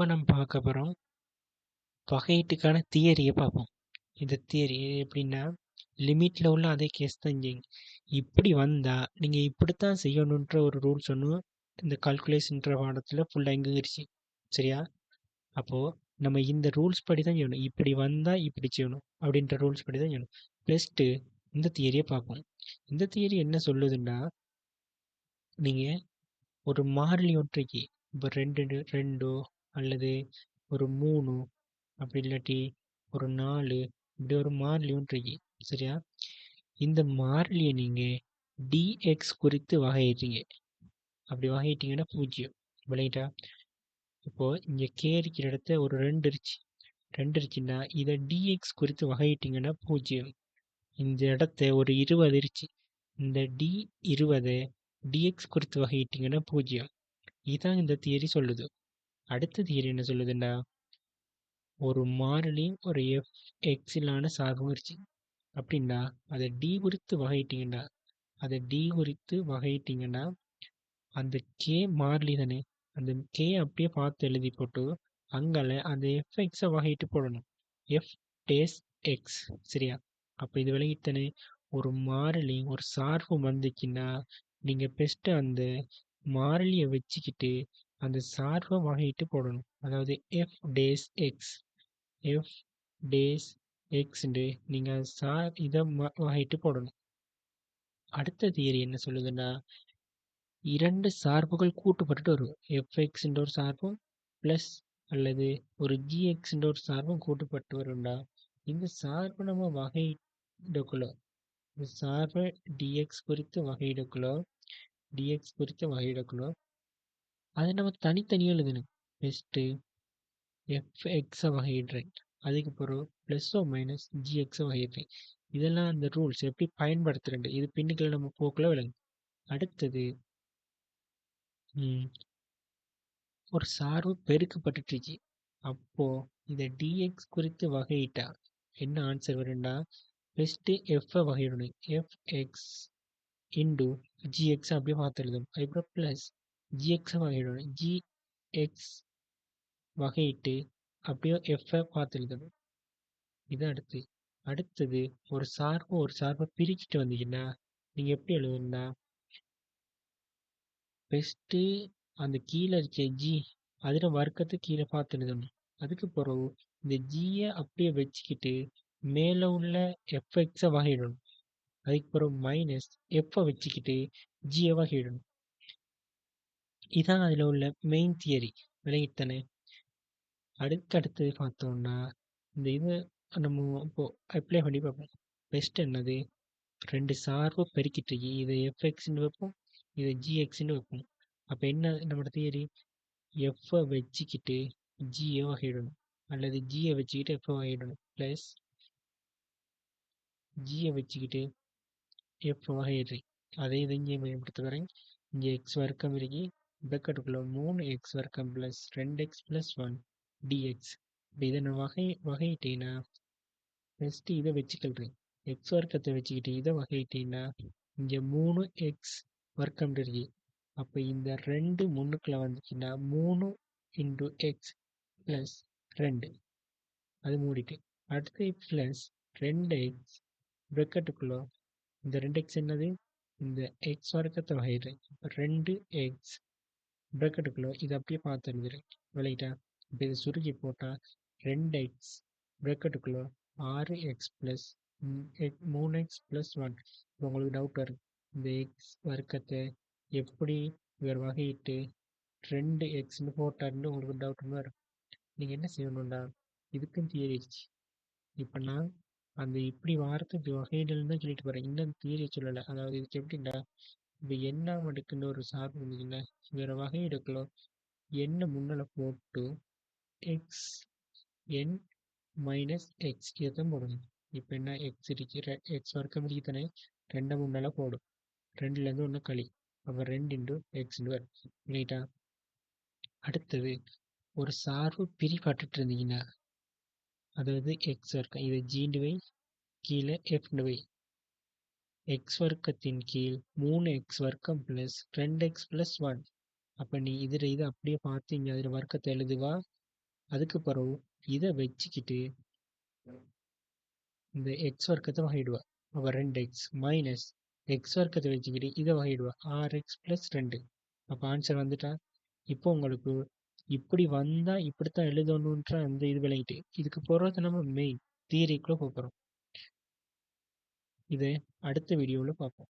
இப்போ நம்ம பார்க்க போகிறோம் வகையீட்டுக்கான தியரியை பார்ப்போம். இந்த தியரி எப்படின்னா லிமிட்டில் உள்ள அதே கேஸ் தான் இங்கே. இப்படி வந்தால் நீங்கள் இப்படித்தான் செய்யணுன்ற ஒரு ரூல்ஸ் ஒன்று இந்த கால்குலேஷன்ற பாடத்தில் ஃபுல்லாக எங்கிருச்சு. சரியா? அப்போது நம்ம இந்த ரூல்ஸ் படி தான் செய்யணும். இப்படி வந்தால் இப்படி செய்யணும் அப்படின்ற ரூல்ஸ் படி தான் செய்யணும். ப்ளஸ்ட்டு இந்த தியரியை பார்ப்போம். இந்த தியரி என்ன சொல்லுதுன்னா, நீங்கள் ஒரு மாறிலி ஒன்றைக்கு இப்போ ரெண்டோ அல்லது ஒரு 3 அப்படி இல்லாட்டி ஒரு 4 இப்படி ஒரு மாறிலி ஒன்றைக்கு. சரியா? இந்த மாறிலியை நீங்கள் டிஎக்ஸ் குறித்து வகையிட்டீங்க. அப்படி வகையிட்டீங்கன்னா 0 விளையிட்டா. இப்போது இங்கே கே இருக்கிற இடத்த ஒரு 2 இருந்துச்சுன்னா இதை டிஎக்ஸ் குறித்து வகையிட்டீங்கன்னா 0. இந்த இடத்த ஒரு 20 இருந்துச்சு, இந்த டி20 டிஎக்ஸ் குறித்து வகையிட்டீங்கன்னா 0. இதான் இந்த தியரி சொல்லுது. அடுத்த தியரி என்ன சொல்லுதுன்னா, ஒரு மாறிலி ஒரு எக்ஸிலான சார்பும் இருந்துச்சு அப்படின்னா அதை டி குறித்து வகையிட்டீங்கன்னா அந்த கே மாறிலி தானே, அந்த கே அப்படியே பார்த்து எழுதி போட்டு அங்கால அந்த எஃப்எக்ஸை வகையிட்டு போடணும். F dash X. சரியா? அப்போ இது விளங்கித்தானே, ஒரு மாறிலி ஒரு சார்பு வந்துச்சுன்னா நீங்கள் பெஸ்ட்டு அந்த மாறிலியை வச்சுக்கிட்டு அந்த சார்பை வகையிட்டு போடணும். அதாவது F dash X, F dash எக்ஸ்ண்டு நீங்கள் இதை வகையிட்டு போடணும். அடுத்த தியரி என்ன சொல்லுதுன்னா, 2 சார்புகள் கூட்டுப்பட்டுட்டு வரும். எஃப்எக்ஸ்ன்ற ஒரு சார்பும் ப்ளஸ் அல்லது ஒரு ஜிஎக்ஸ்ன்ற ஒரு சார்பும் கூட்டுப்பட்டு வரும்டா. இந்த சார்பு நம்ம வகையிடக்குள்ள, இந்த சார்பை டிஎக்ஸ் குறித்து வகையிடக்குள்ள அதை நம்ம தனித்தனியாக எழுதணும். பெஸ்ட்டு எஃப்எக்ஸை வகையிடுறேன், அதுக்கு பிறகு ப்ளஸ்ஸோ மைனஸ் ஜிஎக்ஸை வகையிடுறேன். இதெல்லாம் அந்த ரூல்ஸ் எப்படி பயன்படுத்துகிறேன் இது பின்னுக்களை நம்ம போக்கில் விளங்கும். அடுத்தது ஒரு சார்பு பெருக்கப்பட்டுச்சு. அப்போது இதை டிஎக்ஸ் குறித்து வகையிட்டா என்ன ஆன்சர் வரும்டா, ஃபஸ்ட்டு எஃப்ஐ வகையிடணும். எஃப்எக்ஸ் இன்டு ஜிஎக்ஸ் அப்படியே பார்த்து எழுதணும். அதுக்கப்புறம் ப்ளஸ் ஜிஎக்ஸை வகையிடணும். ஜிஎக்ஸ் வகையிட்டு அப்படியே எஃப்ஐ பார்த்து எழுதணும். இது அடுத்தது ஒரு சார்பை பிரிச்சுட்டு வந்தீங்கன்னா நீங்கள் எப்படி எழுதணும்னா, ஃபஸ்ட்டு அந்த கீழே இருக்க ஜி அதில் வர்க்கத்தை கீழே பார்த்து எழுதணும். அதுக்கு பிறகு இந்த ஜியை அப்படியே வச்சுக்கிட்டு மேலே உள்ள எஃப்எக்ஸை வகையிடணும். அதுக்கு பிறகு மைனஸ் எஃப்ஐ வச்சுக்கிட்டு ஜியை வகையிடணும். இதான் அதில் உள்ள மெயின் தியரி. விளங்கித்தானே? அடுத்தது பார்த்தோம்னா இந்த இது நம்ம இப்போது அப்ளை பண்ணி பார்ப்போம். பெஸ்ட் என்னது, 2 சார்பு பெருக்கிட்டு இதை எஃப்எக்ஸ்ன்னு வைப்போம், இதை ஜிஎக்ஸ்ன்னு வைப்போம். அப்போ என்ன நம்மளோட தியரி, எஃப்ஐ வச்சுக்கிட்டு ஜியை வகையிடணும் அல்லது ஜியை வச்சுக்கிட்டு எஃப்ஐ வகையிடணும். ப்ளஸ் ஜியை வச்சுக்கிட்டு எஃப் வகையிடுறேன். அதே இதை இங்கே பயன்படுத்த வரேன். இங்கே எக்ஸ் வர்க்கம் இருக்கு, பிரக்கெட்டுக்குள்ள 3x வர்க்கம் ப்ளஸ் 2x ப்ளஸ் 1 டிஎக்ஸ். இப்போ இதை நான் வகையிட்டேன்னா ஃபஸ்ட்டு இதை வச்சுக்கிறேன். எக்ஸ் வர்க்கத்தை வச்சுக்கிட்டு இதை வகையிட்டேன்னா இங்கே 3x வர்க்கம் இருக்கு. அப்போ இந்த 2 முன்னுக்குள்ள வந்துச்சுன்னா 3 இன்டு எக்ஸ் ப்ளஸ் 2 அது மூடிட்டு, அடுத்து ப்ளஸ் 2x பிரக்கெட்டுக்குள்ள இந்த 2x என்னது, இந்த எக்ஸ் வர்க்கத்தை வகையிடுறேன். 2x பிரக்கெட்டுக்குள்ள இதை அப்படியே பார்த்து எழுதுறேன். விளையிட்டா. இப்போ இதை சுருக்கி போட்டால் 2x பிரக்கெட்டுக்குள்ள 6x plus 3x plus 1. இப்போ உங்களுக்கு டவுட் வரும், இந்த எக்ஸ் வர்க்கத்தை எப்படி இவர் வகையிட்டு 2xன்னு போட்டாருன்னு உங்களுக்கு டவுட் வரும். நீங்கள் என்ன செய்யணும்டா, இதுக்கும் தியரிச்சு. இப்போ நான் அந்த இப்படி வாரத்துக்கு வகையிடல் தான் சொல்லிட்டு போகிறேன், இன்னும் தியரி சொல்லலை. அதாவது இதுக்கு எப்படின்னா, இப்போ என்ன அடுக்குன்னு ஒரு சார்பு இருந்ததுன்னா வேறு வகையிடக்கலாம் என்ன முன்னால் போட்டு எக்ஸ் என் மைனஸ் எக்ஸ் இதை தான் போடணும். இப்போ என்ன எக்ஸ் இருக்கு, எக்ஸ் வர்க்கம் இருக்கு தானே, 2 முன்னால் போடும், 2லேருந்து 1 களி, அப்போ 2 இன்டு எக்ஸ்ன்னு வரும். ரைட்டா? அடுத்தது ஒரு சார்பு பிரிப்பட்டு இருந்தீங்கன்னா, அதாவது எக்ஸ் வர்க்கம் இதை ஜீண்டு வை, கீழே எஃப்னு வை, எக்ஸ் வர்க்கத்தின் கீழ் 3x வர்க்கம் ப்ளஸ் 2x ப்ளஸ் 1. அப்போ நீ இதில் இதை அப்படியே பார்த்து இங்கே அதில் வர்க்கத்தை எழுதுவா, அதுக்கு பிறகு இதை வச்சுக்கிட்டு இந்த எக்ஸ் வர்க்கத்தை வகையிடுவா. அப்போ 2x மைனஸ் எக்ஸ் வர்க்கத்தை வச்சுக்கிட்டு இதை வகையிடுவா. 6x plus 2. அப்போ ஆன்சர் வந்துட்டா. இப்போ உங்களுக்கு இப்படி வந்தால் இப்படித்தான் எழுதணுன்ற அந்த இது விளங்கிட்டு இதுக்கு போகிறது நம்ம மெயின் தியரிக்குள்ளே போகிறோம். இதை அடுத்த வீடியோவில் பார்ப்போம்.